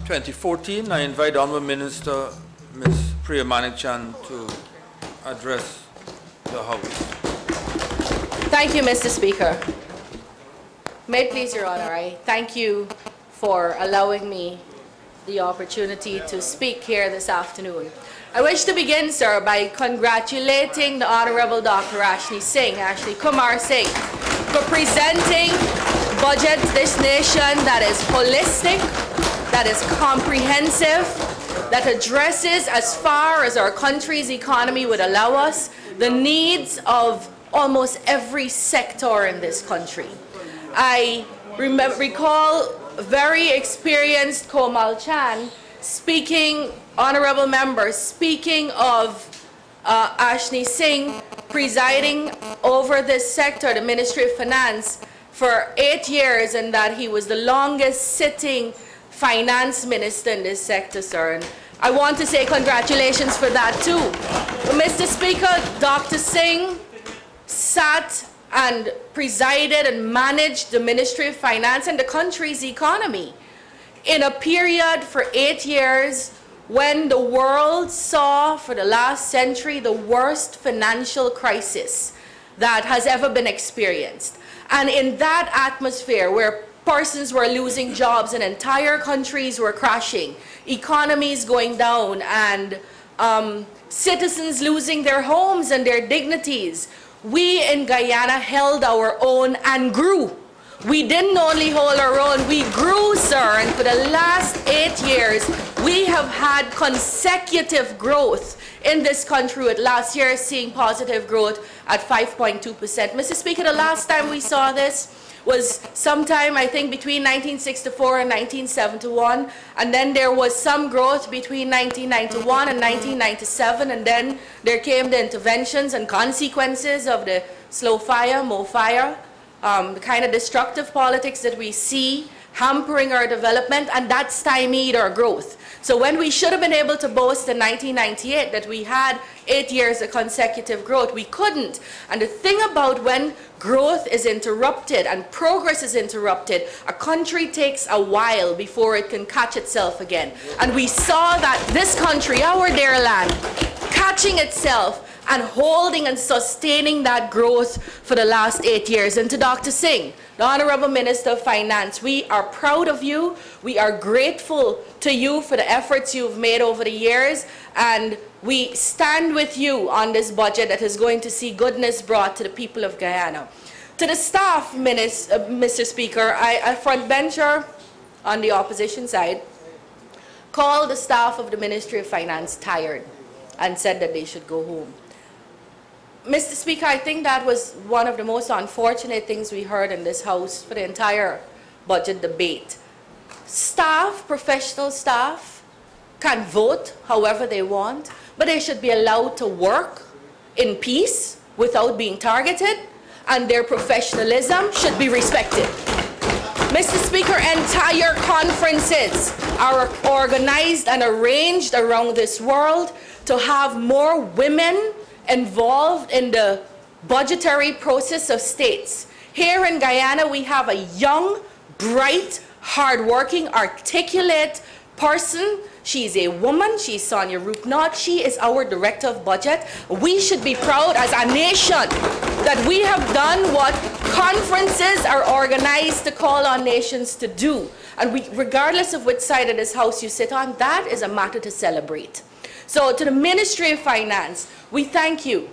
2014, I invite Honourable Minister Ms. Priya Manickchand to address the House. Thank you, Mr. Speaker. May it please Your Honour, I thank you for allowing me the opportunity to speak here this afternoon. I wish to begin, sir, by congratulating the Honourable Dr. Ashley Kumar Singh, for presenting a budget to this nation that is holistic, that is comprehensive, that addresses as far as our country's economy would allow us the needs of almost every sector in this country. I recall very experienced Komal Chan speaking, honorable members, speaking of Ashni Singh presiding over this sector, the Ministry of Finance, for 8 years, and that he was the longest sitting finance minister in this sector, sir. And I want to say congratulations for that too. But Mr. Speaker, Dr. Singh sat and presided and managed the Ministry of Finance and the country's economy in a period for 8 years when the world saw for the last century the worst financial crisis that has ever been experienced. And in that atmosphere where persons were losing jobs and entire countries were crashing, economies going down, and citizens losing their homes and their dignities, we in Guyana held our own and grew. We didn't only hold our own, we grew, sir, and for the last 8 years, we have had consecutive growth in this country, with last year seeing positive growth at 5.2%. Mr. Speaker, the last time we saw this was sometime, I think, between 1964 and 1971, and then there was some growth between 1991 and 1997, and then there came the interventions and consequences of the slow fire, mo fire, the kind of destructive politics that we see hampering our development, and that stymied our growth. So when we should have been able to boast in 1998 that we had 8 years of consecutive growth, we couldn't. And the thing about when growth is interrupted and progress is interrupted, a country takes a while before it can catch itself again. And we saw that this country, our dear land, catching itself and holding and sustaining that growth for the last 8 years. And to Dr. Singh, the Honorable Minister of Finance, we are proud of you. We are grateful to you for the efforts you've made over the years, and we stand with you on this budget that is going to see goodness brought to the people of Guyana. To the staff, Mr. Speaker, a frontbencher on the opposition side called the staff of the Ministry of Finance tired and said that they should go home. Mr. Speaker, I think that was one of the most unfortunate things we heard in this House for the entire budget debate. Staff, professional staff, can vote however they want, but they should be allowed to work in peace without being targeted, and their professionalism should be respected. Mr. Speaker, entire conferences are organized and arranged around this world to have more women involved in the budgetary process of states. Here in Guyana, we have a young, bright, hardworking, articulate person. She's a woman. She's Sonia Rupnath. She is our Director of Budget. We should be proud as a nation that we have done what conferences are organized to call on nations to do. And regardless of which side of this House you sit on, that is a matter to celebrate. So to the Ministry of Finance, we thank you.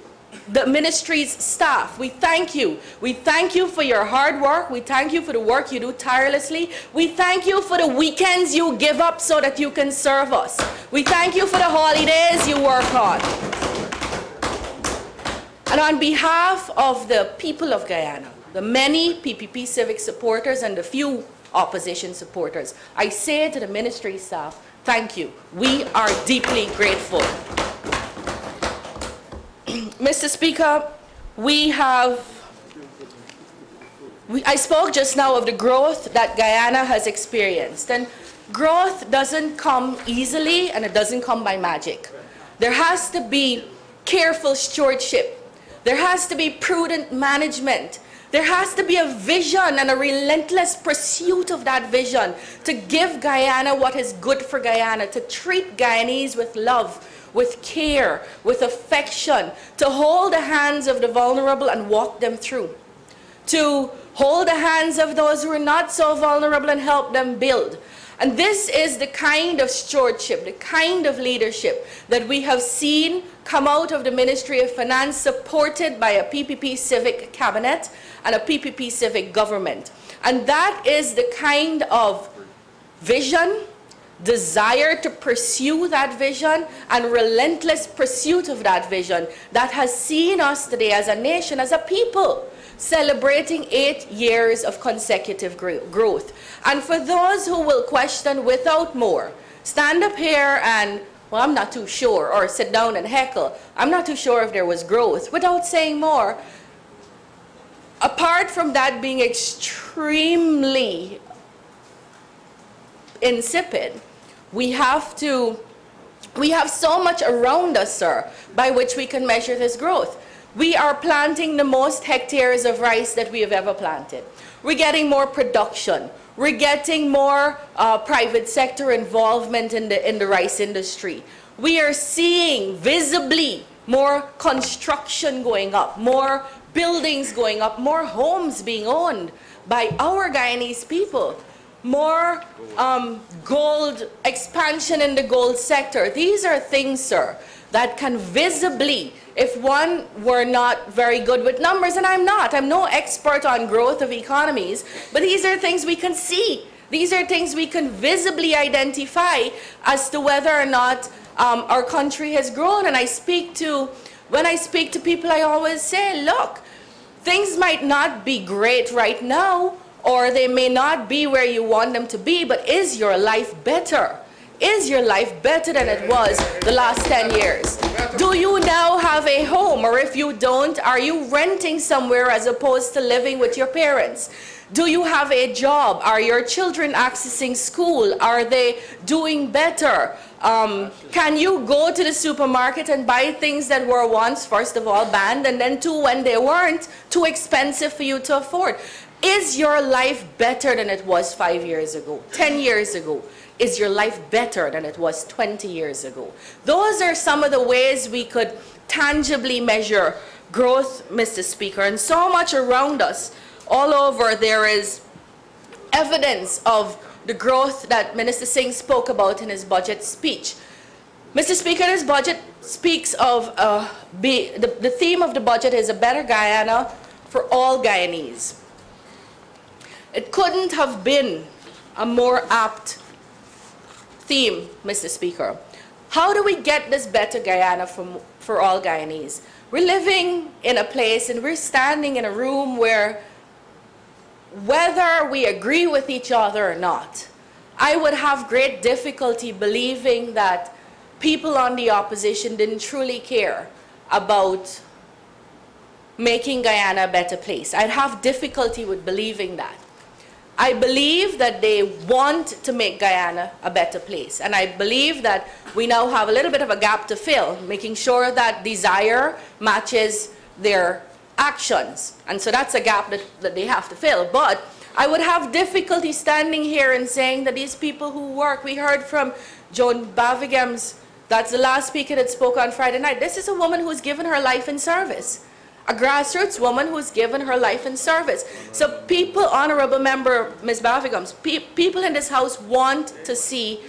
The ministry's staff, we thank you. We thank you for your hard work. We thank you for the work you do tirelessly. We thank you for the weekends you give up so that you can serve us. We thank you for the holidays you work on. And on behalf of the people of Guyana, the many PPP civic supporters and the few opposition supporters, I say to the ministry staff, thank you. We are deeply grateful. Mr. Speaker, I spoke just now of the growth that Guyana has experienced, and growth doesn't come easily and it doesn't come by magic. There has to be careful stewardship. There has to be prudent management. There has to be a vision and a relentless pursuit of that vision to give Guyana what is good for Guyana, to treat Guyanese with love, with care, with affection, to hold the hands of the vulnerable and walk them through, to hold the hands of those who are not so vulnerable and help them build. And this is the kind of stewardship, the kind of leadership that we have seen come out of the Ministry of Finance, supported by a PPP civic cabinet and a PPP civic government. And that is the kind of vision, desire to pursue that vision, and relentless pursuit of that vision that has seen us today as a nation, as a people, celebrating 8 years of consecutive growth. And for those who will question without more, stand up here and, well, I'm not too sure, or sit down and heckle, I'm not too sure if there was growth, without saying more, apart from that being extremely insipid, we have so much around us, sir, by which we can measure this growth. We are planting the most hectares of rice that we have ever planted. We're getting more production. We're getting more private sector involvement in the rice industry. We are seeing visibly more construction going up, more buildings going up, more homes being owned by our Guyanese people, more gold expansion in the gold sector. These are things, sir, that can visibly, if one were not very good with numbers, and I'm no expert on growth of economies, but these are things we can see. These are things we can visibly identify as to whether or not our country has grown. And when I speak to people, I always say, look, things might not be great right now, or they may not be where you want them to be, but is your life better? Is your life better than it was the last 10 years? Do you now have a home? Or if you don't, are you renting somewhere as opposed to living with your parents? Do you have a job? Are your children accessing school? Are they doing better? Can you go to the supermarket and buy things that were once, first of all, banned, and then two, when they weren't, too expensive for you to afford? Is your life better than it was 5 years ago, 10 years ago? Is your life better than it was 20 years ago? Those are some of the ways we could tangibly measure growth, Mr. Speaker. And so much around us, all over, there is evidence of the growth that Minister Singh spoke about in his budget speech. Mr. Speaker, his budget speaks of, the theme of the budget is a better Guyana for all Guyanese. It couldn't have been a more apt theme, Mr. Speaker. How do we get this better Guyana for all Guyanese? We're living in a place and we're standing in a room where, whether we agree with each other or not, I would have great difficulty believing that people on the opposition didn't truly care about making Guyana a better place. I'd have difficulty with believing that. I believe that they want to make Guyana a better place. And I believe that we now have a little bit of a gap to fill, making sure that desire matches their actions. And so that's a gap that they have to fill. But I would have difficulty standing here and saying that these people who work, we heard from Joan Bavigam's, that's the last speaker that spoke on Friday night. This is a woman who's given her life in service. A grassroots woman who's given her life in service. So people, Honorable Member Ms. Bavigams, people in this House want to see,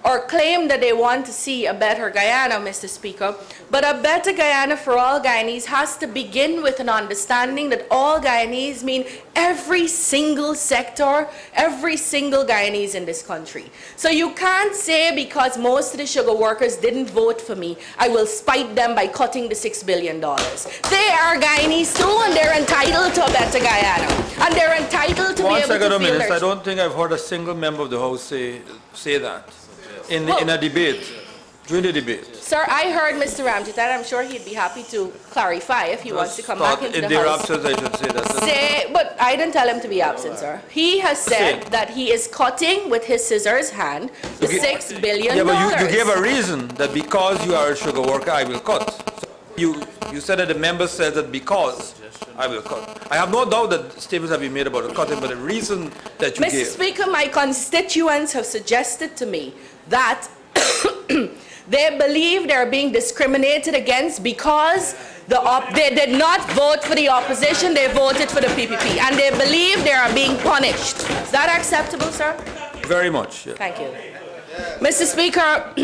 or claim that they want to see, a better Guyana, Mr. Speaker. But a better Guyana for all Guyanese has to begin with an understanding that all Guyanese mean every single sector, every single Guyanese in this country. So you can't say because most of the sugar workers didn't vote for me, I will spite them by cutting the $6 billion. They are Guyanese too, and they're entitled to a better Guyana. And they're entitled to be able to feel their... I don't think I've heard a single member of the House say that. In a debate, during the debate. Sir, I heard Mr. Ramjit, and I'm sure he'd be happy to clarify if he wants to come back into the House. In their absence, I should say that. But I didn't tell him to be absent, sir. He has said that he is cutting with his scissors hand the $6 billion. Yeah, but you gave a reason that because you are a sugar worker, I will cut. You said that the member said that because I will cut. I have no doubt that statements have been made about the cutting, but the reason that you Mr. gave. Speaker, my constituents have suggested to me that they believe they're being discriminated against because they did not vote for the opposition, they voted for the PPP, and they believe they are being punished. Is that acceptable, sir? Very much. Yeah. Thank you. Mr. Speaker,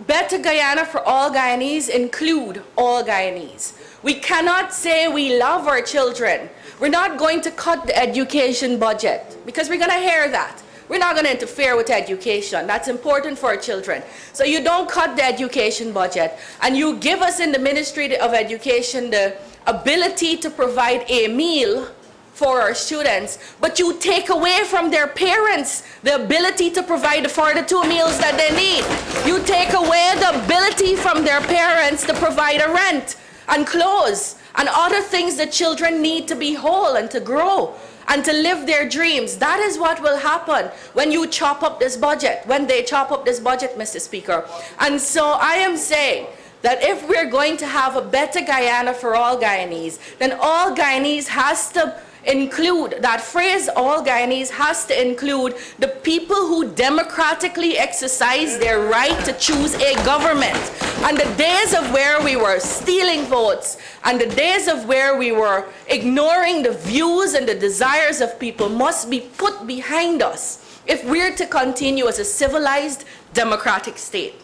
Better Guyana for all Guyanese include all Guyanese. We cannot say we love our children. We're not going to cut the education budget because we're going to hear that. We're not going to interfere with education. That's important for our children. So you don't cut the education budget, and you give us in the Ministry of Education the ability to provide a meal for our students, but you take away from their parents the ability to provide for the 2 meals that they need. You take away the ability from their parents to provide a rent and clothes and other things that children need to be whole and to grow and to live their dreams. That is what will happen when you chop up this budget, when they chop up this budget, Mr. Speaker. And so I am saying that if we're going to have a better Guyana for all Guyanese, then all Guyanese has to include, that phrase all Guyanese has to include the people who democratically exercise their right to choose a government. And the days of where we were stealing votes and the days of where we were ignoring the views and the desires of people must be put behind us if we're to continue as a civilized democratic state.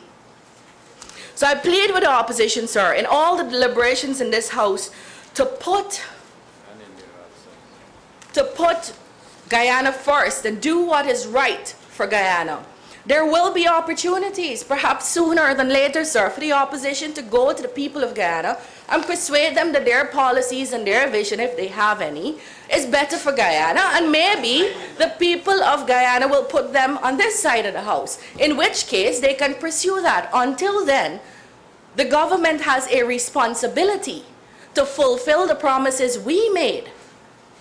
So I plead with the opposition, sir, in all the deliberations in this House to put Guyana first and do what is right for Guyana. There will be opportunities, perhaps sooner than later, sir, for the opposition to go to the people of Guyana and persuade them that their policies and their vision, if they have any, is better for Guyana, and maybe the people of Guyana will put them on this side of the House, in which case they can pursue that. Until then, the government has a responsibility to fulfill the promises we made,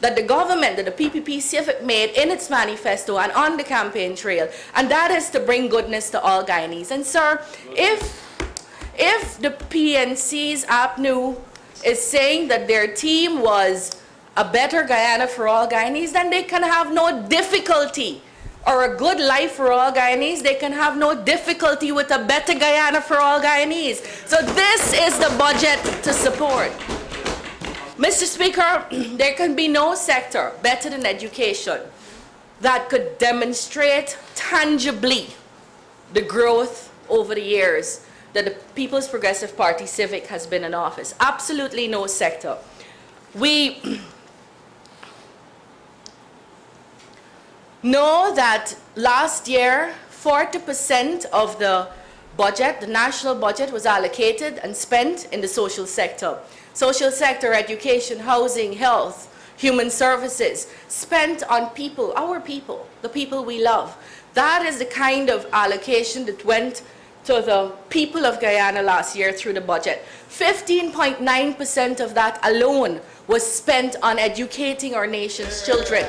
that the government, that the PPP Civic made in its manifesto and on the campaign trail, and that is to bring goodness to all Guyanese. And sir, if the PNC's APNU is saying that their team was a better Guyana for all Guyanese, then they can have no difficulty, or a good life for all Guyanese, they can have no difficulty with a better Guyana for all Guyanese. So this is the budget to support. Mr. Speaker, there can be no sector better than education that could demonstrate tangibly the growth over the years that the People's Progressive Party Civic has been in office. Absolutely no sector. We know that last year, 40% of the budget, the national budget, was allocated and spent in the social sector. Social sector, education, housing, health, human services, spent on people, our people, the people we love. That is the kind of allocation that went to the people of Guyana last year through the budget. 15.9% of that alone was spent on educating our nation's children,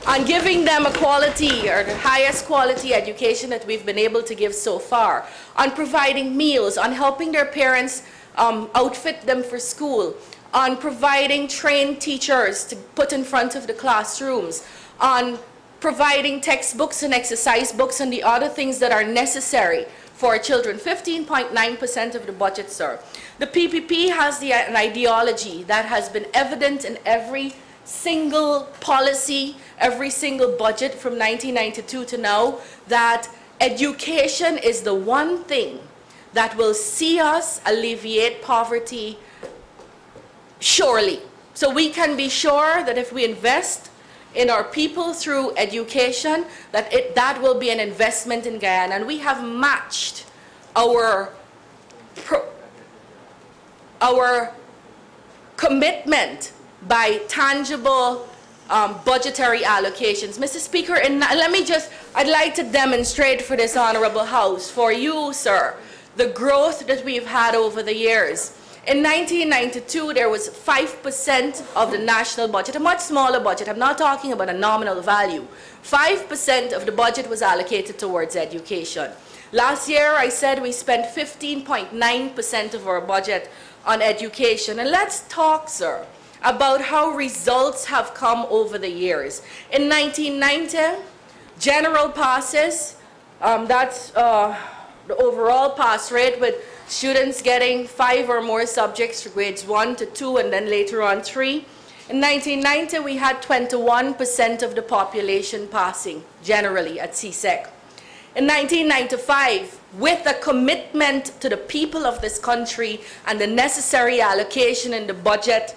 on giving them a quality or the highest quality education that we've been able to give so far, on providing meals, on helping their parents outfit them for school, on providing trained teachers to put in front of the classrooms, on providing textbooks and exercise books and the other things that are necessary for our children. 15.9% of the budget, sir. The PPP has an ideology that has been evident in every single policy, every single budget from 1992 to now, that education is the one thing that will see us alleviate poverty surely. So we can be sure that if we invest in our people through education, that will be an investment in Guyana. And we have matched our commitment by tangible budgetary allocations. Mr. Speaker, I'd like to demonstrate for this honorable House, for you, sir, the growth that we've had over the years. In 1992, there was 5% of the national budget, a much smaller budget. I'm not talking about a nominal value. 5% of the budget was allocated towards education. Last year, I said we spent 15.9% of our budget on education. And let's talk, sir, about how results have come over the years. In 1990, general passes, that's the overall pass rate with students getting 5 or more subjects for grades 1 to 2 and then later on 3. In 1990, we had 21% of the population passing generally at CSEC. In 1995, with a commitment to the people of this country and the necessary allocation in the budget,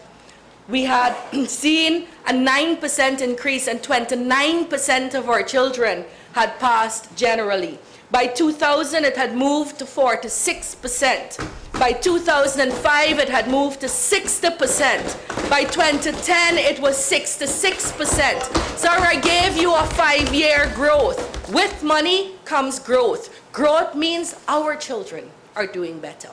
we had seen a 9% increase and 29% of our children had passed generally. By 2000, it had moved to 46%. By 2005, it had moved to 60%. By 2010, it was 66%. So I gave you a 5-year growth. With money comes growth. Growth means our children are doing better.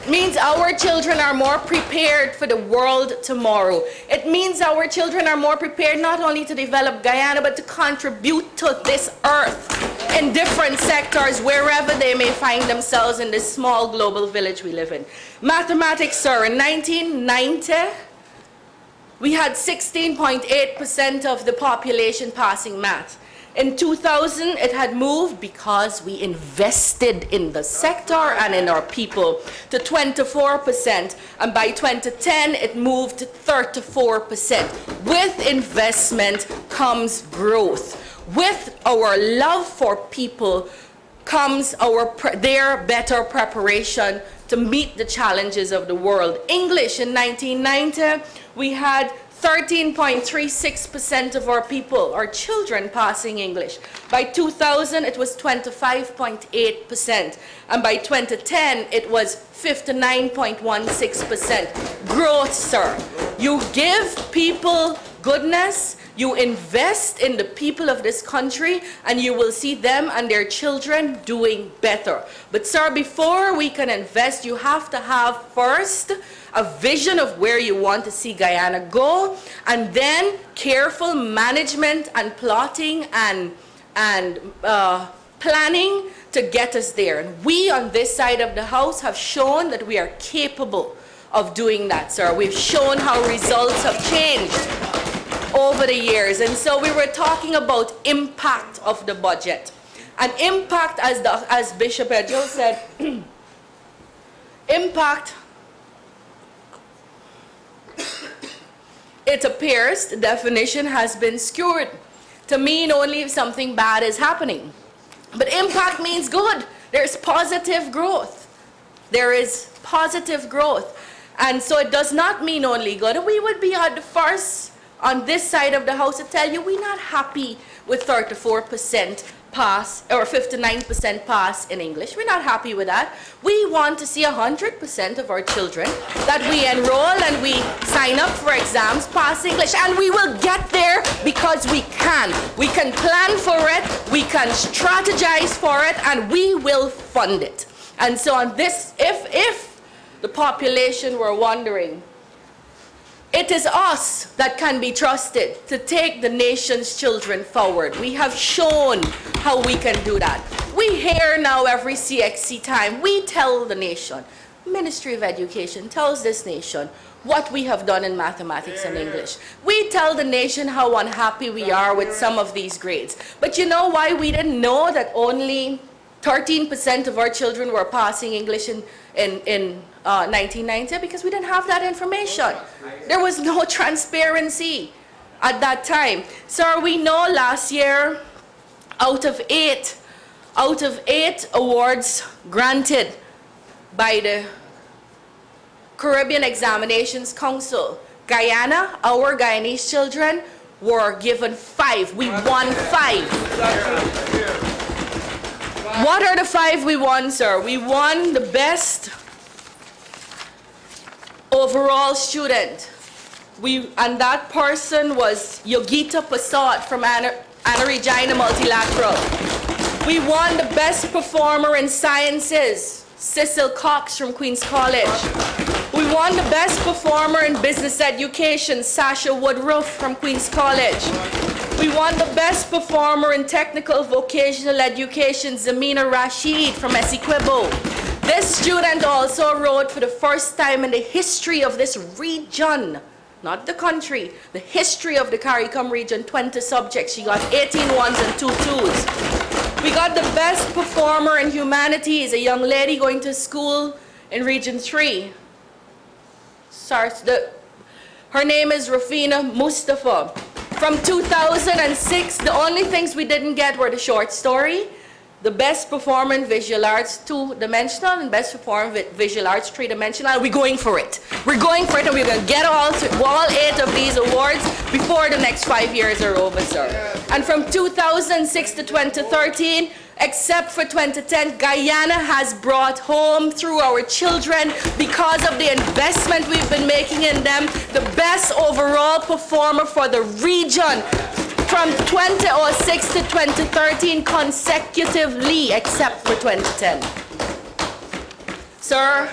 It means our children are more prepared for the world tomorrow. It means our children are more prepared not only to develop Guyana, but to contribute to this earth in different sectors, wherever they may find themselves in this small global village we live in. Mathematics, sir, in 1990, we had 16.8% of the population passing math. In 2000, it had moved, because we invested in the sector and in our people, to 24%. And by 2010, it moved to 34%. With investment comes growth. With our love for people comes their better preparation to meet the challenges of the world. English in 1990, we had 13.36% of our people, our children, passing English. By 2000, it was 25.8%. And by 2010, it was 59.16%. Growth, sir. You give people goodness, you invest in the people of this country, and you will see them and their children doing better. But, sir, before we can invest, you have to have first a vision of where you want to see Guyana go, and then careful management and plotting and planning to get us there. And we on this side of the house have shown that we are capable of doing that, sir. We've shown how results have changed over the years. And so we were talking about impact of the budget. And impact, as Bishop Edjo said, impact, it appears the definition has been skewed to mean only if something bad is happening. But impact means good. There's positive growth. There is positive growth. And so it does not mean only good. We would be at the first on this side of the house to tell you we're not happy with 34% pass or 59% pass in English. We're not happy with that. We want to see 100% of our children that we enroll and we sign up for exams pass English. And we will get there because we can. We can plan for it, we can strategize for it, and we will fund it. And so on this, if the population were wondering, it is us that can be trusted to take the nation's children forward. We have shown how we can do that. We hear now every CXC time, we tell the nation, Ministry of Education tells this nation what we have done in mathematics and English. We tell the nation how unhappy we are with some of these grades. But you know why we didn't know that only 13% of our children were passing English in 1990? Because we didn't have that information. There was no transparency at that time. Sir, we know last year, out of eight awards granted by the Caribbean Examinations Council, Guyana, our Guyanese children, were given 5. We won 5. What are the 5 we won, sir? We won the best overall student. And that person was Yogita Pasad from Anna Regina Multilateral. We won the best performer in sciences, Cecil Cox from Queen's College. We want the best performer in business education, Sasha Woodruff from Queen's College. We want the best performer in technical vocational education, Zamina Rashid from Essequibo. This student also wrote for the first time in the history of this region, not the country, the history of the CARICOM region, 20 subjects. She got 18 ones and 2 twos. We got the best performer in humanities, a young lady going to school in Region 3. Her name is Rafina Mustafa. From 2006, the only things we didn't get were the short story, the best performer in visual arts 2-dimensional, and best performer in visual arts 3-dimensional. We're going for it. We're going for it, and we're going to get all 8 of these awards before the next 5 years are over, sir. And from 2006 to 2013, except for 2010, Guyana has brought home through our children, because of the investment we've been making in them, the best overall performer for the region from 2006 to 2013 consecutively, except for 2010. Sir,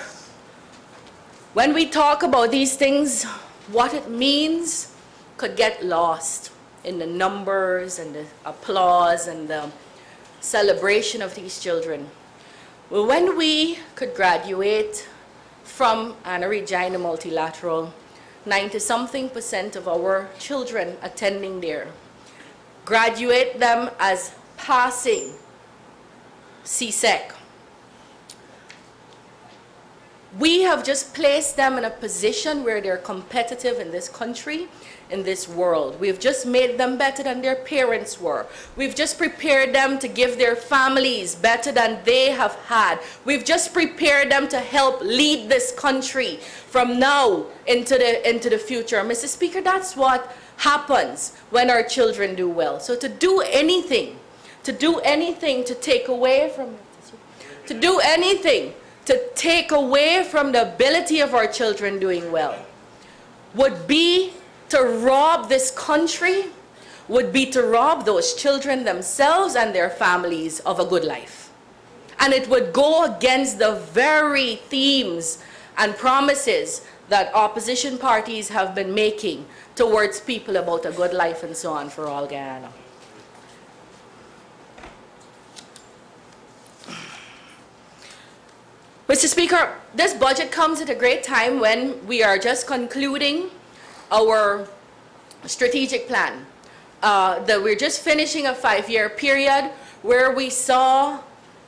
when we talk about these things, what it means could get lost in the numbers and the applause and the celebration of these children. Well, when we could graduate from Anna Regina Multilateral, 90-something% of our children attending there, graduate them as passing CSEC. We have just placed them in a position where they're competitive in this country, in this world. We've just made them better than their parents were. We've just prepared them to give their families better than they have had. We've just prepared them to help lead this country from now into the future. Mr. Speaker, that's what happens when our children do well. So to do anything to take away from the ability of our children doing well would be to rob this country, would be to rob those children themselves and their families of a good life. And it would go against the very themes and promises that opposition parties have been making towards people about a good life and so on for all Guyana. Mr. Speaker, this budget comes at a great time when we are just concluding our strategic plan. We're just finishing a 5-year period where we saw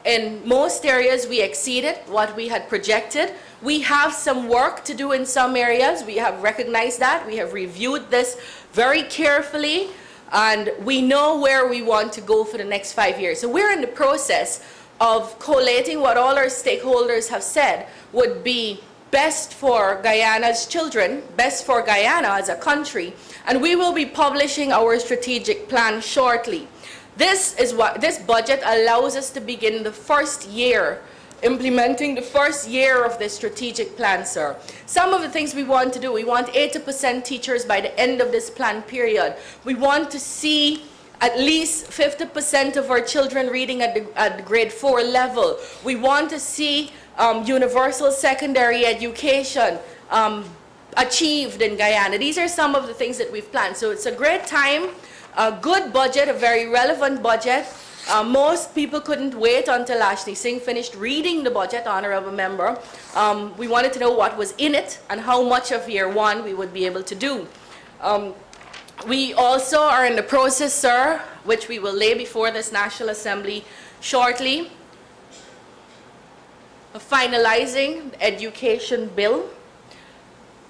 in most areas we exceeded what we had projected. We have some work to do in some areas. We have recognized that. We have reviewed this very carefully, and we know where we want to go for the next 5 years. So we're in the process of collating what all our stakeholders have said would be best for Guyana's children, best for Guyana as a country, and we will be publishing our strategic plan shortly. This budget allows us to begin the first year, implementing the first year of this strategic plan, sir. Some of the things we want to do, we want 80% teachers by the end of this plan period. We want to see at least 50% of our children reading at the grade 4 level. We want to see universal secondary education achieved in Guyana. These are some of the things that we've planned. So it's a great time, a good budget, a very relevant budget. Most people couldn't wait until Ashley Singh finished reading the budget, honorable member. We wanted to know what was in it and how much of year 1 we would be able to do. We also are in the process, sir, which we will lay before this National Assembly shortly, of finalizing the education bill.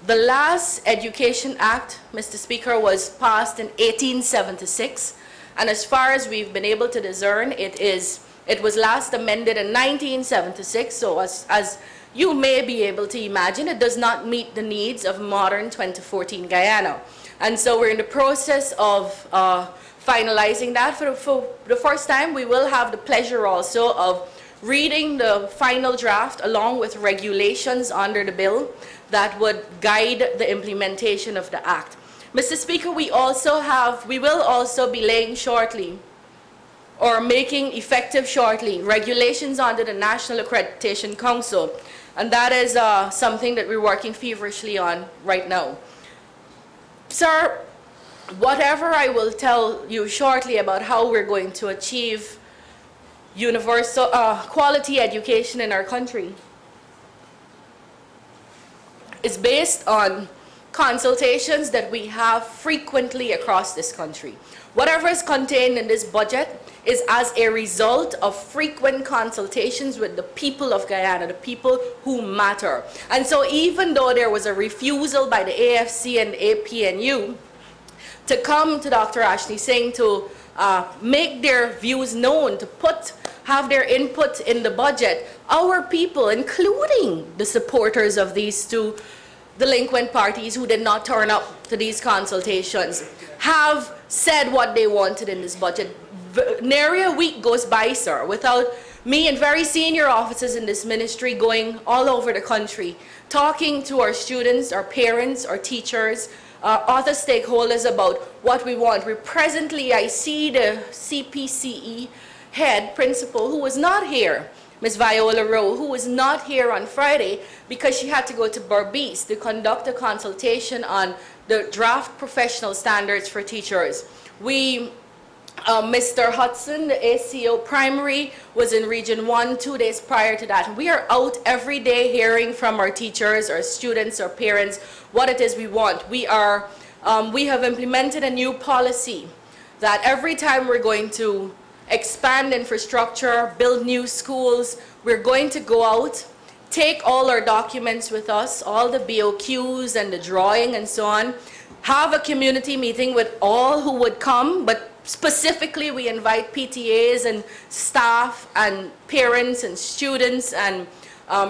The last Education Act, Mr. Speaker, was passed in 1876, and as far as we've been able to discern, it was last amended in 1976, so as you may be able to imagine, it does not meet the needs of modern 2014 Guyana. And so we're in the process of finalizing that. For the first time, we will have the pleasure also of reading the final draft along with regulations under the bill that would guide the implementation of the act. Mr. Speaker, we will also be laying shortly or making effective shortly regulations under the National Accreditation Council. And that is something that we're working feverishly on right now. Sir, whatever I will tell you shortly about how we're going to achieve universal quality education in our country is based on consultations that we have frequently across this country. Whatever is contained in this budget is as a result of frequent consultations with the people of Guyana, the people who matter. And so even though there was a refusal by the AFC and APNU to come to Dr. Ashley Singh to make their views known, to have their input in the budget, our people, including the supporters of these two delinquent parties who did not turn up to these consultations, have said what they wanted in this budget. Nary a week goes by, sir, without me and very senior officers in this ministry going all over the country, talking to our students, our parents, our teachers, other stakeholders about what we want. Presently, I see the CPCE head principal who was not here, Ms. Viola Rowe, who was not here on Friday because she had to go to Berbice to conduct a consultation on the draft professional standards for teachers. Mr. Hudson, the ACO primary, was in Region 1 2 days prior to that. We are out every day hearing from our teachers, our students, our parents, what it is we want. We have implemented a new policy that every time we're going to expand infrastructure, build new schools, we're going to go out, take all our documents with us, all the BOQs and the drawing and so on, have a community meeting with all who would come, but specifically we invite PTAs and staff and parents and students and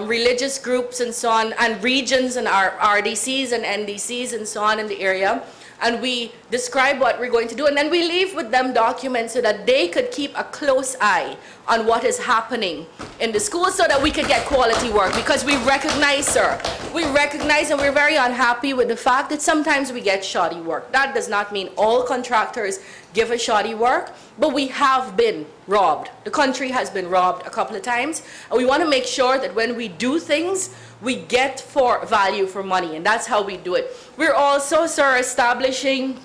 religious groups and so on, and regions and our RDCs and NDCs and so on in the area. And we describe what we're going to do, and then we leave with them documents so that they could keep a close eye on what is happening in the schools so that we could get quality work. Because we recognize, sir, we recognize and we're very unhappy with the fact that sometimes we get shoddy work. That does not mean all contractors give us shoddy work, but we have been robbed. The country has been robbed a couple of times, and we want to make sure that when we do things, we get for value for money, and that's how we do it. We're also, sir, establishing,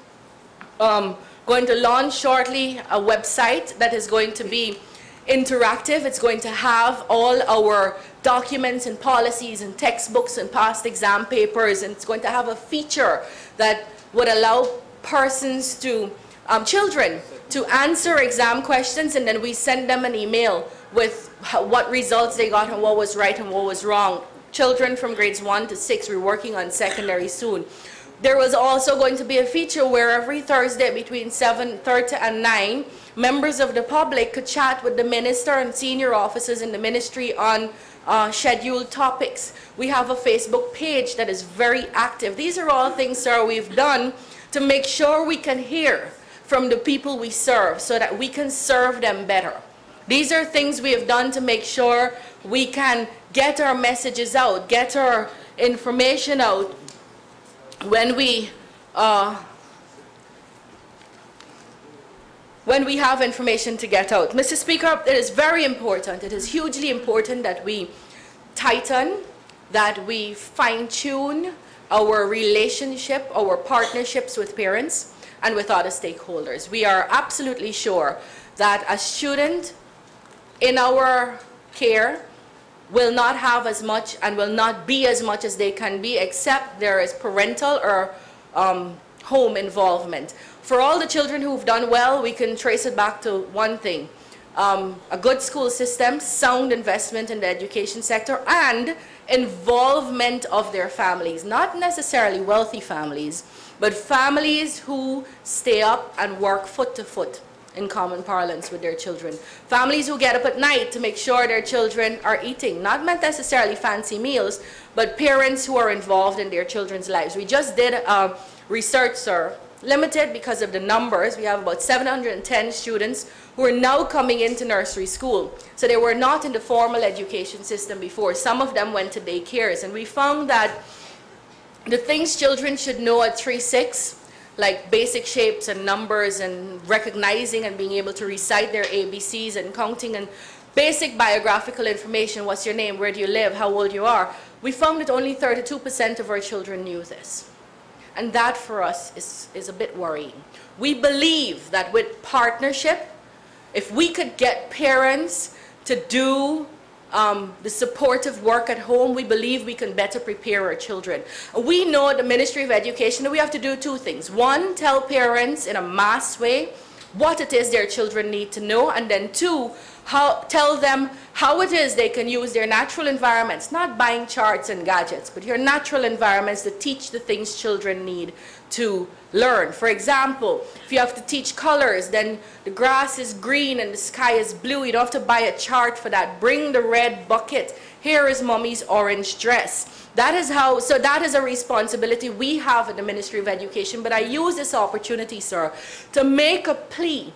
going to launch shortly a website that is going to be interactive. It's going to have all our documents and policies and textbooks and past exam papers, and it's going to have a feature that would allow persons to, children, to answer exam questions, and then we send them an email with what results they got and what was right and what was wrong. Children from grades 1 to 6, we're working on secondary soon. There was also going to be a feature where every Thursday between 7:30 and 9, members of the public could chat with the minister and senior officers in the ministry on scheduled topics. We have a Facebook page that is very active. These are all things, sir, we've done to make sure we can hear from the people we serve so that we can serve them better. These are things we have done to make sure we can get our messages out, get our information out when we have information to get out. Mr. Speaker, it is very important, it is hugely important that we tighten, that we fine-tune our relationship, our partnerships with parents and with other stakeholders. We are absolutely sure that a student in our care will not have as much and will not be as much as they can be except there is parental or home involvement. For all the children who've done well, we can trace it back to one thing: a good school system, sound investment in the education sector, and involvement of their families. Not necessarily wealthy families, but families who stay up and work foot to foot, in common parlance, with their children. Families who get up at night to make sure their children are eating, not necessarily fancy meals, but parents who are involved in their children's lives. We just did research, sir, limited because of the numbers. We have about 710 students who are now coming into nursery school. So they were not in the formal education system before. Some of them went to daycares, and we found that the things children should know at 3-6, like basic shapes and numbers and recognizing and being able to recite their ABCs and counting and basic biographical information, what's your name, where do you live, how old you are, we found that only 32% of our children knew this. And that for us is a bit worrying. We believe that with partnership, if we could get parents to do the supportive work at home, we believe we can better prepare our children. We know at the Ministry of Education that we have to do two things. One, tell parents in a mass way what it is their children need to know, and then two, tell them how it is they can use their natural environments, not buying charts and gadgets, but your natural environments to teach the things children need to learn. For example, if you have to teach colors, then the grass is green and the sky is blue. You don't have to buy a chart for that. Bring the red bucket. Here is mommy's orange dress. That is how, so that is a responsibility we have at the Ministry of Education. But I use this opportunity, sir, to make a plea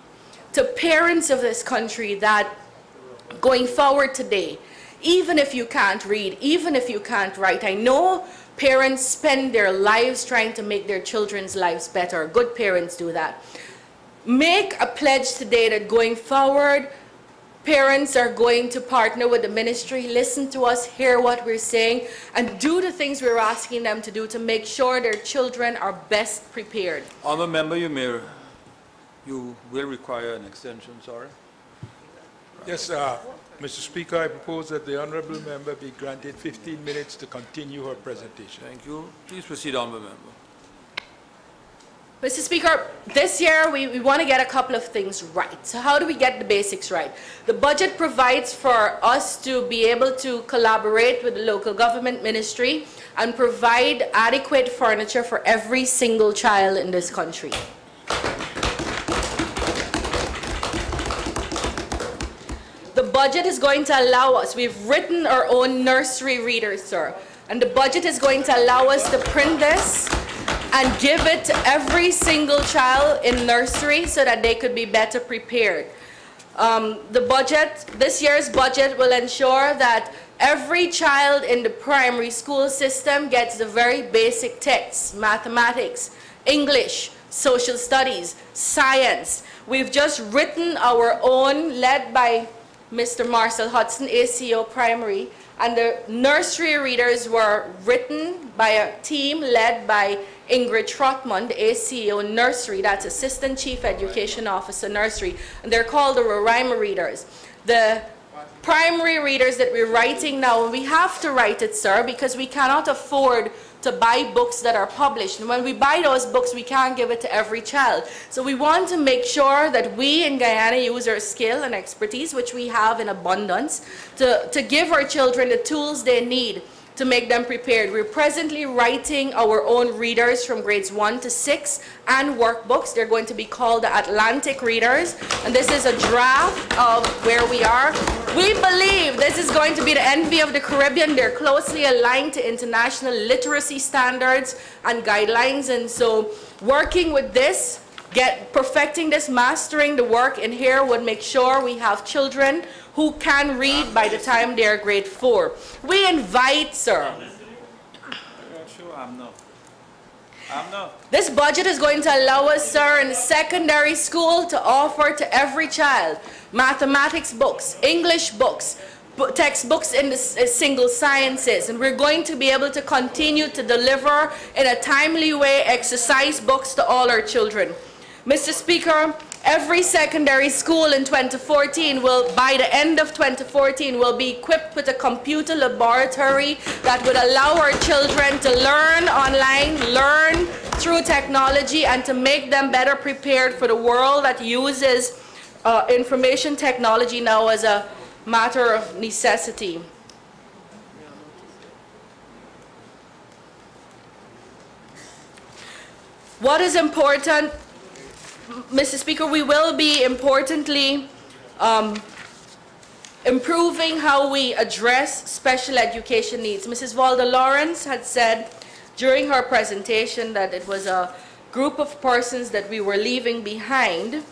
to parents of this country that going forward today, even if you can't read, even if you can't write, I know parents spend their lives trying to make their children's lives better. Good parents do that. Make a pledge today that going forward, parents are going to partner with the ministry, listen to us, hear what we're saying, and do the things we're asking them to do to make sure their children are best prepared. Honourable member, you will require an extension, sorry. Yes, Mr. Speaker, I propose that the honourable member be granted 15 minutes to continue her presentation. Thank you. Please proceed, honourable member. Mr. Speaker, this year we want to get a couple of things right. So how do we get the basics right? The budget provides for us to be able to collaborate with the local government ministry and provide adequate furniture for every single child in this country. The budget is going to allow us, we've written our own nursery readers, sir, and the budget is going to allow us to print this and give it to every single child in nursery so that they could be better prepared. The budget, this year's budget will ensure that every child in the primary school system gets the very basic texts, mathematics, English, social studies, science. We've just written our own, led by Mr. Marcel Hudson, ACO Primary, and the nursery readers were written by a team led by Ingrid Trotmund, ACO Nursery, that's Assistant Chief Education Officer Nursery, and they're called the Roraima readers. The primary readers that we're writing now, and we have to write it, sir, because we cannot afford to buy books that are published. And when we buy those books, we can't give it to every child. So we want to make sure that we in Guyana use our skill and expertise, which we have in abundance, to give our children the tools they need to make them prepared. We're presently writing our own readers from grades 1 to 6 and workbooks. They're going to be called the Atlantic Readers, and this is a draft of where we are. We believe this is going to be the envy of the Caribbean. They're closely aligned to international literacy standards and guidelines, and so working with this, perfecting this, mastering the work in here would make sure we have children who can read by the time they're grade 4. We invite, sir. This budget is going to allow us, sir, in secondary school to offer to every child mathematics books, English books, textbooks in the single sciences, and we're going to be able to continue to deliver in a timely way exercise books to all our children. Mr. Speaker, every secondary school in 2014 will, by the end of 2014, will be equipped with a computer laboratory that would allow our children to learn online, learn through technology, and to make them better prepared for the world that uses information technology now as a matter of necessity. What is important, Mr. Speaker, we will be importantly improving how we address special education needs. Mrs. Valda Lawrence had said during her presentation that it was a group of persons that we were leaving behind.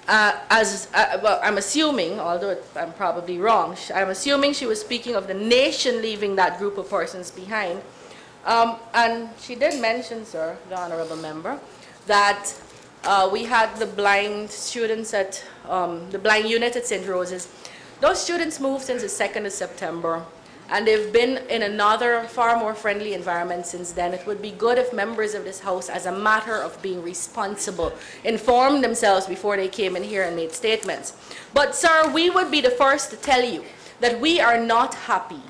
Well, I'm assuming, although I'm probably wrong, I'm assuming she was speaking of the nation leaving that group of persons behind. And she did mention, sir, the honorable member, that we had the blind students at the blind unit at St. Rose's. Those students moved since the 2nd of September, and they've been in another far more friendly environment since then. It would be good if members of this House, as a matter of being responsible, informed themselves before they came in here and made statements. But sir, we would be the first to tell you that we are not happy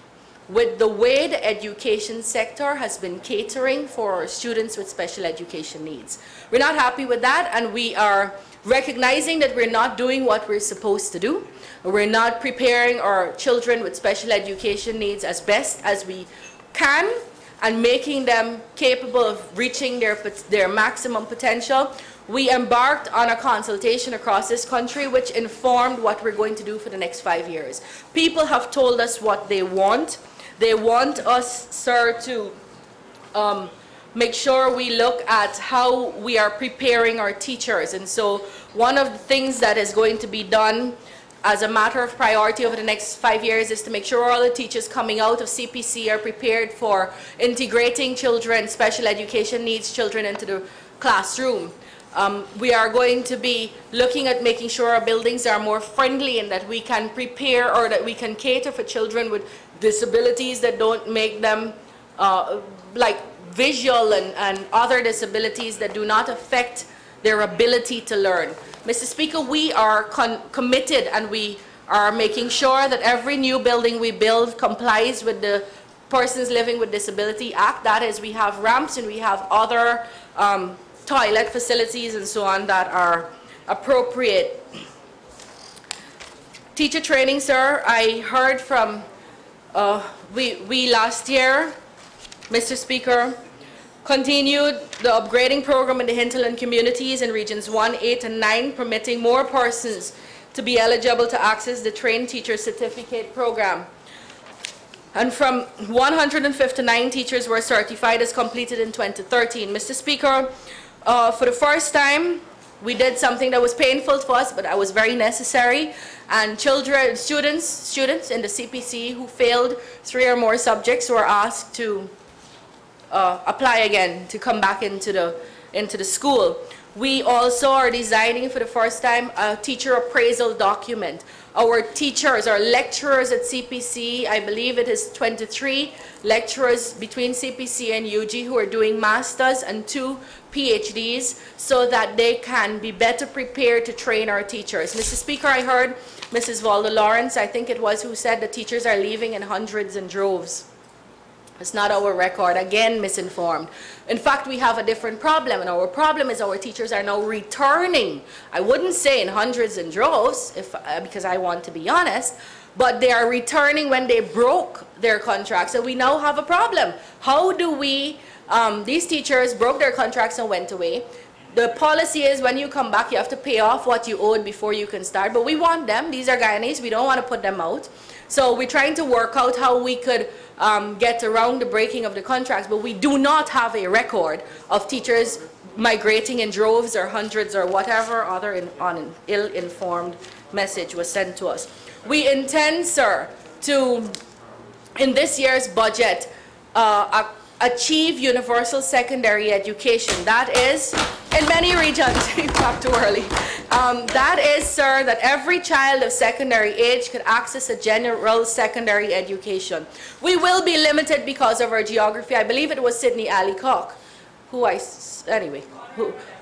with the way the education sector has been catering for students with special education needs. We're not happy with that, and we are recognizing that we're not doing what we're supposed to do. We're not preparing our children with special education needs as best as we can and making them capable of reaching their maximum potential. We embarked on a consultation across this country which informed what we're going to do for the next 5 years. People have told us what they want. They want us, sir, to make sure we look at how we are preparing our teachers. And so one of the things that is going to be done as a matter of priority over the next 5 years is to make sure all the teachers coming out of CPC are prepared for integrating children, special education needs children into the classroom. We are going to be looking at making sure our buildings are more friendly and that we can prepare or that we can cater for children with disabilities that don't make them like visual and other disabilities that do not affect their ability to learn. Mr. Speaker, we are committed, and we are making sure that every new building we build complies with the Persons Living with Disability Act. That is, we have ramps and we have other toilet facilities and so on that are appropriate. Teacher training, sir, I heard from, we last year, Mr. Speaker, continued the upgrading program in the hinterland communities in regions 1, 8, and 9, permitting more persons to be eligible to access the Trained Teacher Certificate program. And from 159 teachers were certified as completed in 2013. Mr. Speaker, for the first time, we did something that was painful for us, but that was very necessary. And students in the CPC who failed 3 or more subjects were asked to apply again to come back into the school. We also are designing for the first time a teacher appraisal document. Our teachers, our lecturers at CPC, I believe it is 23 lecturers between CPC and UG who are doing masters and 2 PhDs so that they can be better prepared to train our teachers. Mr. Speaker, I heard Mrs. Valda Lawrence, I think it was, who said the teachers are leaving in hundreds and droves. It's not our record. Again, misinformed. In fact, we have a different problem, and our problem is our teachers are now returning. I wouldn't say in hundreds and droves, because I want to be honest, but they are returning when they broke their contracts. So we now have a problem. How do we, these teachers broke their contracts and went away. The policy is when you come back, you have to pay off what you owed before you can start. But we want them. These are Guyanese. We don't want to put them out. So we're trying to work out how we could get around the breaking of the contracts, but we do not have a record of teachers migrating in droves or hundreds or whatever other ill-informed message was sent to us. We intend, sir, to, in this year's budget, achieve universal secondary education. That is, in many regions, back too early. That is, sir, that every child of secondary age could access a general secondary education. We will be limited because of our geography. I believe it was Sidney Allicock,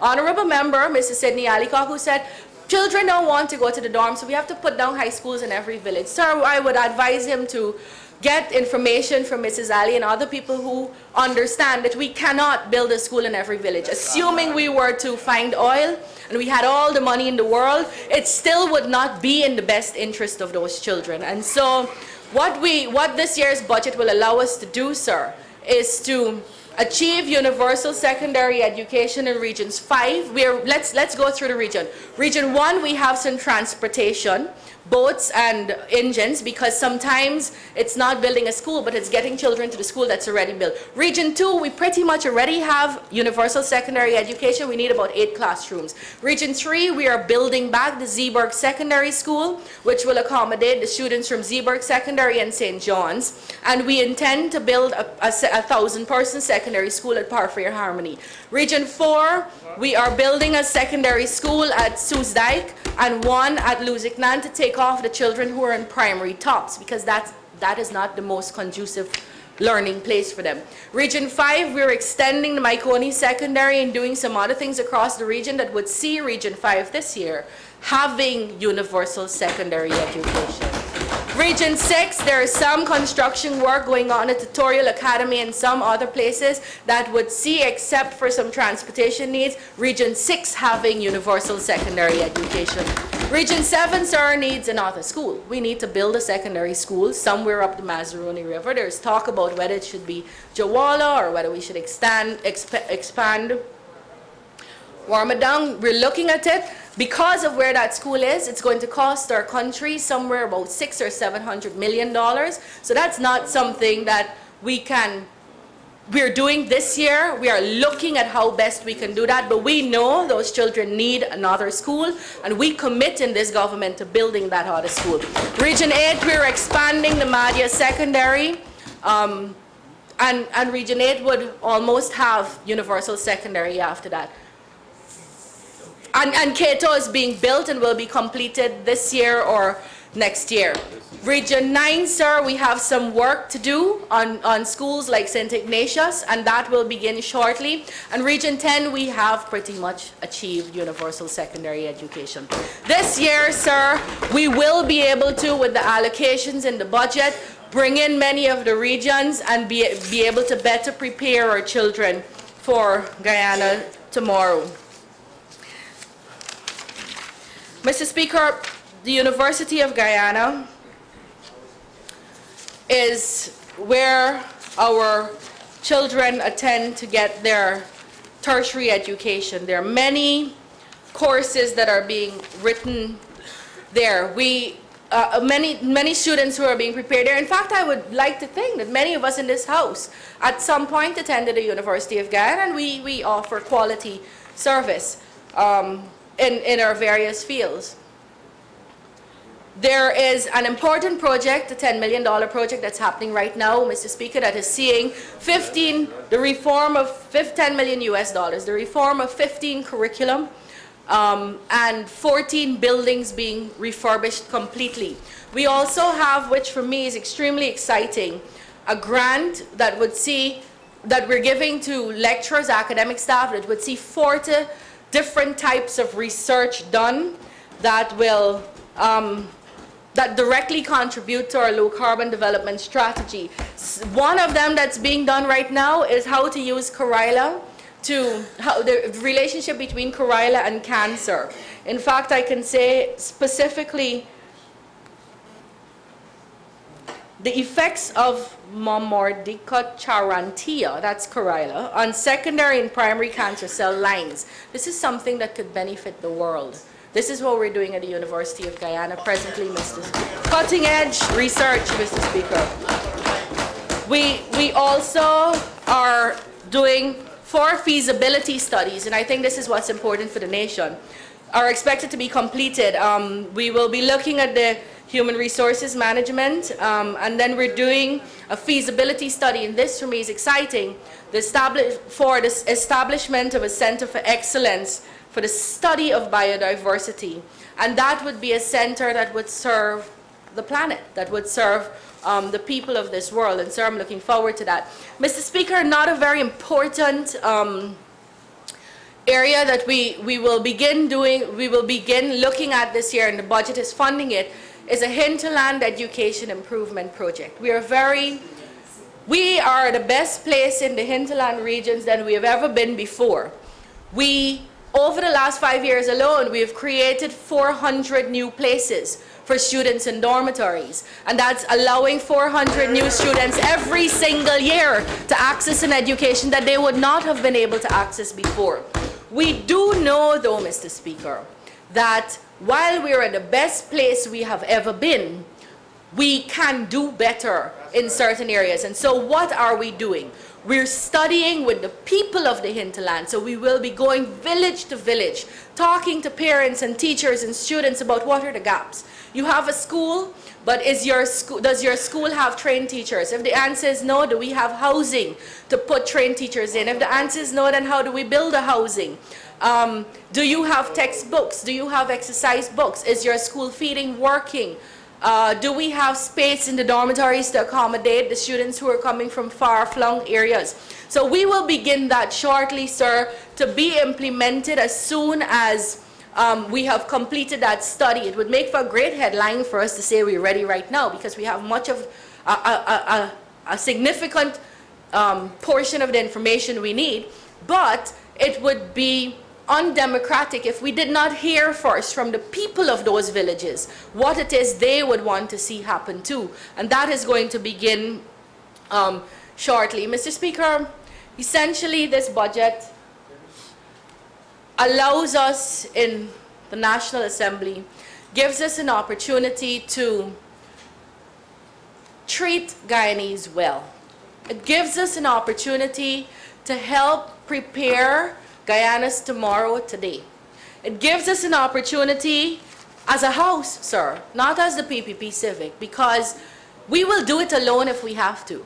Honorable Member, Mrs. Sidney Allicock, who said, children don't want to go to the dorms, so we have to put down high schools in every village. Sir, I would advise him to get information from Mrs. Ali and other people who understand that we cannot build a school in every village. Assuming we were to find oil and we had all the money in the world, it still would not be in the best interest of those children. And so what this year's budget will allow us to do, sir, is to achieve universal secondary education in regions 5. Let's go through the region. Region 1, we have some transportation. boats and engines, because sometimes it's not building a school, but it's getting children to the school that's already built. Region 2, we pretty much already have universal secondary education. We need about 8 classrooms. Region 3, we are building back the Zeeburg Secondary School, which will accommodate the students from Zeeburg Secondary and St. John's. And we intend to build a 1,000-person secondary school at Parfair Harmony. Region 4, we are building a secondary school at Soesdijk and one at Luziknan to take off the children who are in primary tops, because that is not the most conducive learning place for them. Region 5, we're extending the Maikoni Secondary and doing some other things across the region that would see Region 5 this year having universal secondary education. Region 6, there is some construction work going on at Tutorial Academy and some other places that would see, except for some transportation needs, Region 6 having universal secondary education. Region 7, sir, needs another school. We need to build a secondary school somewhere up the Mazaruni River. There's talk about whether it should be Jawala or whether we should expand Warmadang. We're looking at it. Because of where that school is, it's going to cost our country somewhere about $600 or $700 million. So that's not something that we're doing this year. We are looking at how best we can do that, but we know those children need another school, and we commit in this government to building that other school. Region 8, we're expanding the Madhya Secondary, and Region 8 would almost have universal secondary after that. And Cato is being built and will be completed this year or next year. Region 9, sir, we have some work to do on schools like St. Ignatius, and that will begin shortly. And Region 10, we have pretty much achieved universal secondary education. This year, sir, we will be able to, with the allocations in the budget, bring in many of the regions and be able to better prepare our children for Guyana tomorrow. Mr. Speaker, the University of Guyana is where our children attend to get their tertiary education. There are many courses that are being written there. Many students who are being prepared there. In fact, I would like to think that many of us in this house at some point attended the University of Guyana, and we offer quality service in our various fields. There is an important project, a $10 million project that's happening right now, Mr. Speaker, that is seeing the reform of $10 million US, the reform of 15 curriculum, and 14 buildings being refurbished completely. We also have, which for me is extremely exciting, a grant that would see, that we're giving to lecturers, academic staff, that would see 40 different types of research done that will that directly contribute to our low carbon development strategy. One of them that's being done right now is how to use Corilla how the relationship between Corilla and cancer. In fact, I can say specifically the effects of Momordica charantia, that's Corilla, on secondary and primary cancer cell lines. This is something that could benefit the world. This is what we're doing at the University of Guyana presently, Mr. Speaker. Cutting edge research, Mr. Speaker. We also are doing 4 feasibility studies, and I think this is what's important for the nation, are expected to be completed. We will be looking at the human resources management, and then we're doing a feasibility study, and this for me is exciting, for the establishment of a center for excellence for the study of biodiversity. And that would be a center that would serve the planet, that would serve the people of this world, and so I'm looking forward to that. Mr. Speaker, not a very important area that we will begin looking at this year, and the budget is funding it, is a hinterland education improvement project. We are the best place in the hinterland regions than we have ever been before. Over the last 5 years alone, we have created 400 new places for students in dormitories, and that's allowing 400 new students every single year to access an education that they would not have been able to access before. We do know, though, Mr. Speaker, that while we're at the best place we have ever been, we can do better in certain areas. And so what are we doing? We're studying with the people of the hinterland. So we will be going village to village, talking to parents and teachers and students about what are the gaps. You have a school, but does your school have trained teachers? If the answer is no, do we have housing to put trained teachers in? If the answer is no, then how do we build a housing? Do you have textbooks? Do you have exercise books? Is your school feeding working? Do we have space in the dormitories to accommodate the students who are coming from far-flung areas? So we will begin that shortly, sir, to be implemented as soon as we have completed that study. It would make for a great headline for us to say we're ready right now, because we have much of a significant portion of the information we need, but it would be undemocratic if we did not hear first from the people of those villages what it is they would want to see happen too. And that is going to begin shortly. Mr. Speaker, essentially this budget allows us in the National Assembly, gives us an opportunity to treat Guyanese well. It gives us an opportunity to help prepare Guyana's tomorrow today. It gives us an opportunity as a house, sir, not as the PPP Civic, because we will do it alone if we have to.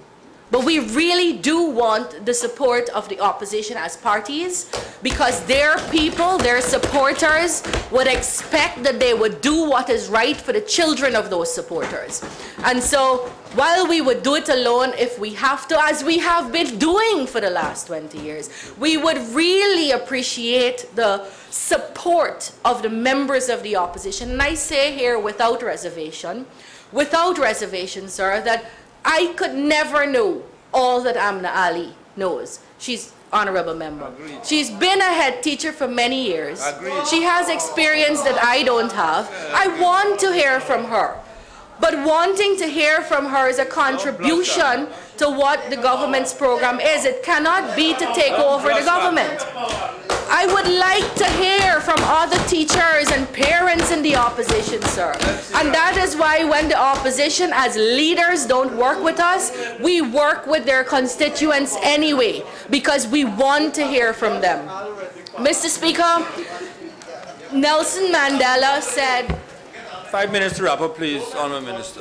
But we really do want the support of the opposition as parties, because their people, their supporters, would expect that they would do what is right for the children of those supporters. And so, while we would do it alone if we have to, as we have been doing for the last 20 years, we would really appreciate the support of the members of the opposition. And I say here without reservation, sir, that I could never know all that Amna Ali knows. She's honorable member. Agreed. She's been a head teacher for many years. Agreed. She has experience that I don't have. I want to hear from her. But wanting to hear from her is a contribution to what the government's program is. It cannot be to take over the government. I would like to hear from other teachers and parents in the opposition, sir. And that is why when the opposition as leaders don't work with us, we work with their constituents anyway, because we want to hear from them. Mr. Speaker, Nelson Mandela said, 5 minutes to wrap up, please, Honourable Minister.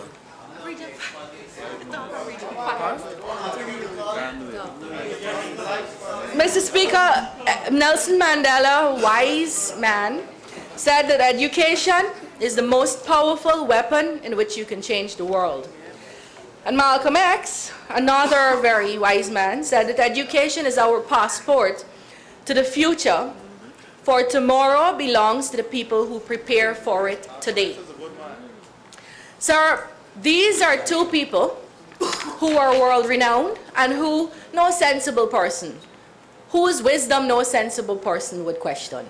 Mr. Speaker, Nelson Mandela, a wise man, said that education is the most powerful weapon in which you can change the world. And Malcolm X, another very wise man, said that education is our passport to the future, for tomorrow belongs to the people who prepare for it today. Sir, these are two people who are world-renowned and who no sensible person, whose wisdom no sensible person would question.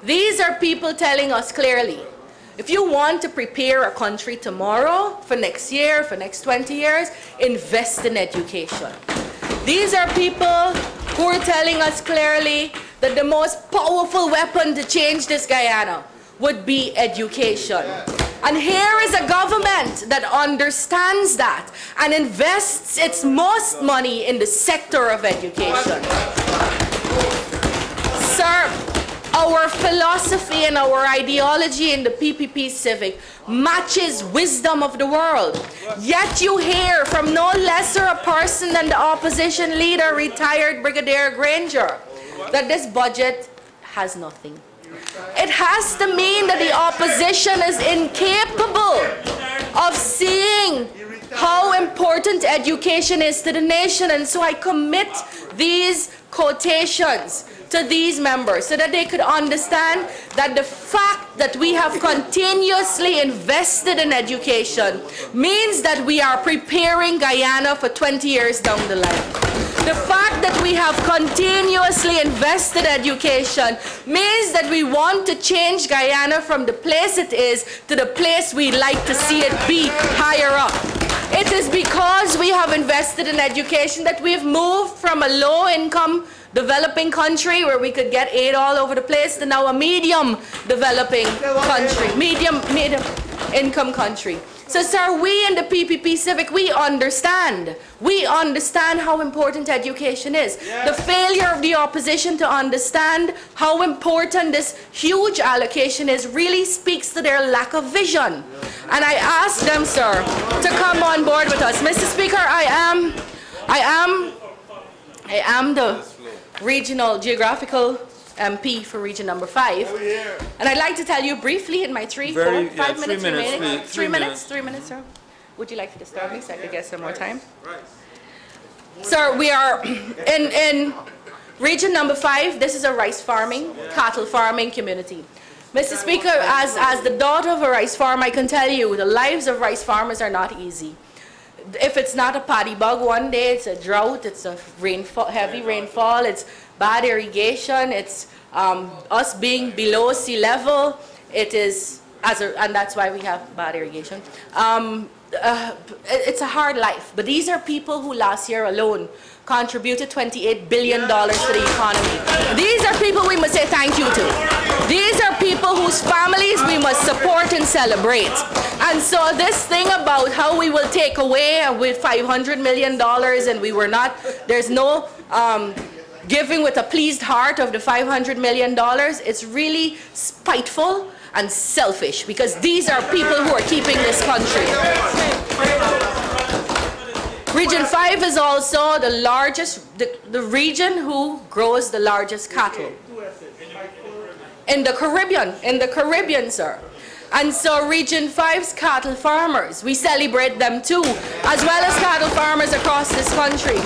These are people telling us clearly, if you want to prepare a country tomorrow, for next year, for next 20 years, invest in education. These are people who are telling us clearly that the most powerful weapon to change this Guyana would be education. And here is a government that understands that and invests its most money in the sector of education. Sir, our philosophy and our ideology in the PPP Civic matches wisdom of the world. Yet you hear from no lesser a person than the opposition leader, retired Brigadier Granger, that this budget has nothing. It has to mean that the opposition is incapable of seeing how important education is to the nation. And so I commit these quotations to these members so that they could understand that the fact that we have continuously invested in education means that we are preparing Guyana for 20 years down the line. The fact that we have continuously invested in education means that we want to change Guyana from the place it is to the place we'd like to see it be higher up. It is because we have invested in education that we've moved from a low-income developing country where we could get aid all over the place to now a medium developing country, medium income country. So, sir, we in the PPP Civic, we understand how important education is. The failure of the opposition to understand how important this huge allocation is really speaks to their lack of vision. And I ask them, sir, to come on board with us. Mr. Speaker, I am the regional geographical MP for region number 5. And I'd like to tell you briefly in my 3 minutes, sir. Would you like to disturb me so I could get some more time? Sir, we are in region number 5. This is a rice farming, cattle farming community. Mr. Speaker, as the daughter of a rice farm, I can tell you the lives of rice farmers are not easy. If it's not a paddy bug one day, it's a drought, it's a heavy rainfall, it's bad irrigation, it's us being below sea level, it is, and that's why we have bad irrigation. It's a hard life, but these are people who last year alone contributed $28 billion to the economy. These are people we must say thank you to. These are people whose families we must support and celebrate. And so this thing about how we will take away with $500 million and we were not, there's no giving with a pleased heart of the $500 million, it's really spiteful and selfish because these are people who are keeping this country. Region 5 is also the largest, the region who grows the largest cattle in the Caribbean, sir. And so Region 5's cattle farmers, we celebrate them too, as well as cattle farmers across this country.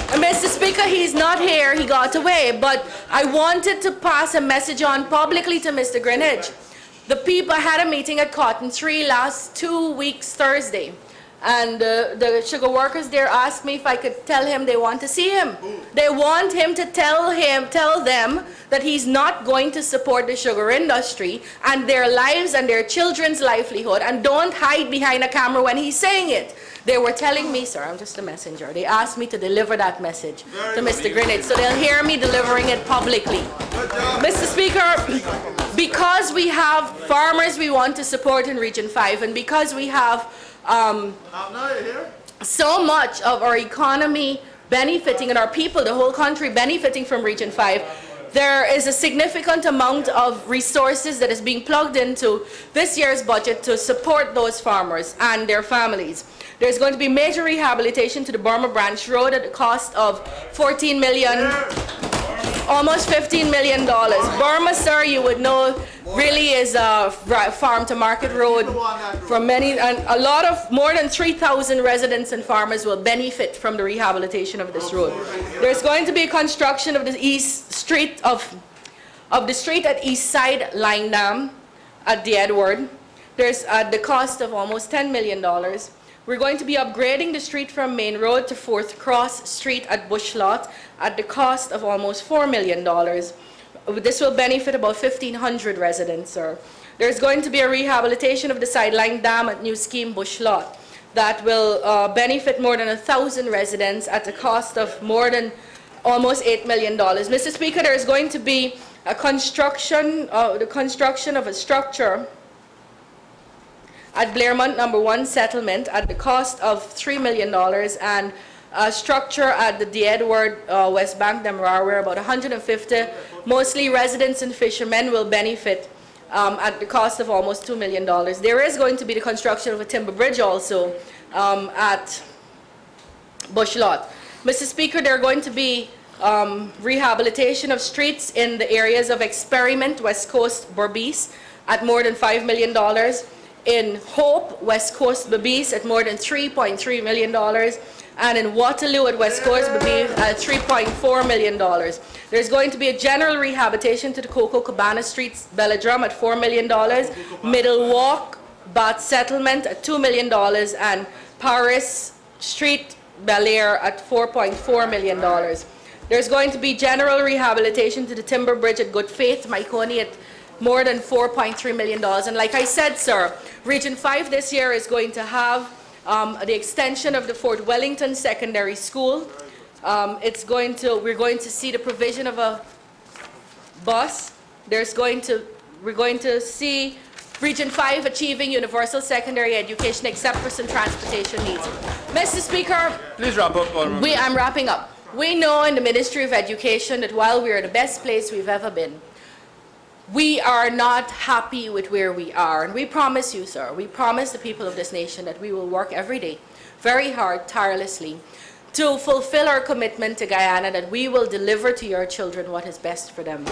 And Mr. Speaker, he's not here, he got away, but I wanted to pass a message on publicly to Mr. Greenidge. The people, I had a meeting at Cotton Tree last 2 weeks Thursday, and the sugar workers there asked me if I could tell him they want to see him. They want him to tell them that he's not going to support the sugar industry and their lives and their children's livelihood, and don't hide behind a camera when he's saying it. They were telling me, sir, I'm just a messenger. They asked me to deliver that message to Mr. Greenidge, so they'll hear me delivering it publicly. Mr. Speaker, because we have farmers we want to support in Region 5, and because we have so much of our economy benefiting and our people, the whole country benefiting from Region 5, there is a significant amount of resources that is being plugged into this year's budget to support those farmers and their families. There's going to be major rehabilitation to the Burma Branch Road at the cost of $14 million, almost $15 million. Burma, sir, you would know, really is a farm-to-market road for many, and a lot of, more than 3,000 residents and farmers will benefit from the rehabilitation of this road. There's going to be a construction of the east street of the street at East Side Line Dam at the Edward. There's the cost of almost $10 million. We're going to be upgrading the street from Main Road to 4th Cross Street at Bush Lot at the cost of almost $4 million. This will benefit about 1,500 residents, sir. There's going to be a rehabilitation of the Sideline Dam at New Scheme Bush Lot that will benefit more than 1,000 residents at the cost of more than almost $8 million. Mr. Speaker, there is going to be a the construction of a structure at Blairmont Number 1 settlement at the cost of $3 million, and a structure at the Edward West Bank, Demerara, where about 150, mostly residents and fishermen, will benefit at the cost of almost $2 million. There is going to be the construction of a timber bridge also at Bush Lot. Mr. Speaker, there are going to be rehabilitation of streets in the areas of Experiment, West Coast, Berbice at more than $5 million. In Hope, West Coast, Berbice at more than $3.3 million, and in Waterloo at West Coast, Berbice at $3.4 million. There's going to be a general rehabilitation to the Coco Cabana Streets, Belladrum at $4 million, Middle Walk, Bath Settlement at $2 million, and Paris Street, Bel Air at $4.4 million. There's going to be general rehabilitation to the Timber Bridge at Good Faith, Maikoni at more than $4.3 million. And like I said, sir, Region 5 this year is going to have the extension of the Fort Wellington Secondary School. We're going to see the provision of a bus. We're going to see Region 5 achieving universal secondary education except for some transportation needs. Mr. Speaker, Please wrap up. I'm wrapping up. We know in the Ministry of Education that while we are the best place we've ever been, we are not happy with where we are. And we promise you, sir, we promise the people of this nation that we will work every day, very hard, tirelessly, to fulfill our commitment to Guyana, that we will deliver to your children what is best for them.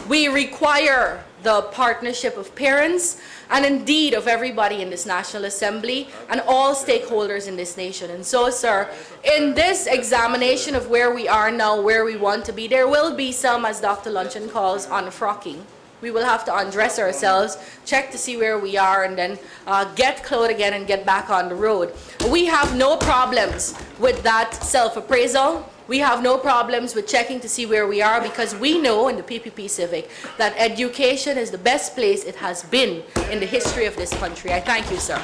We require the partnership of parents and indeed of everybody in this National Assembly and all stakeholders in this nation. And so, sir, in this examination of where we are now, where we want to be, there will be some, as Dr. Luncheon calls, unfrocking. We will have to undress ourselves, check to see where we are, and then get clothed again and get back on the road. We have no problems with that self-appraisal. We have no problems with checking to see where we are, because we know in the PPP Civic that education is the best place it has been in the history of this country. I thank you, sir.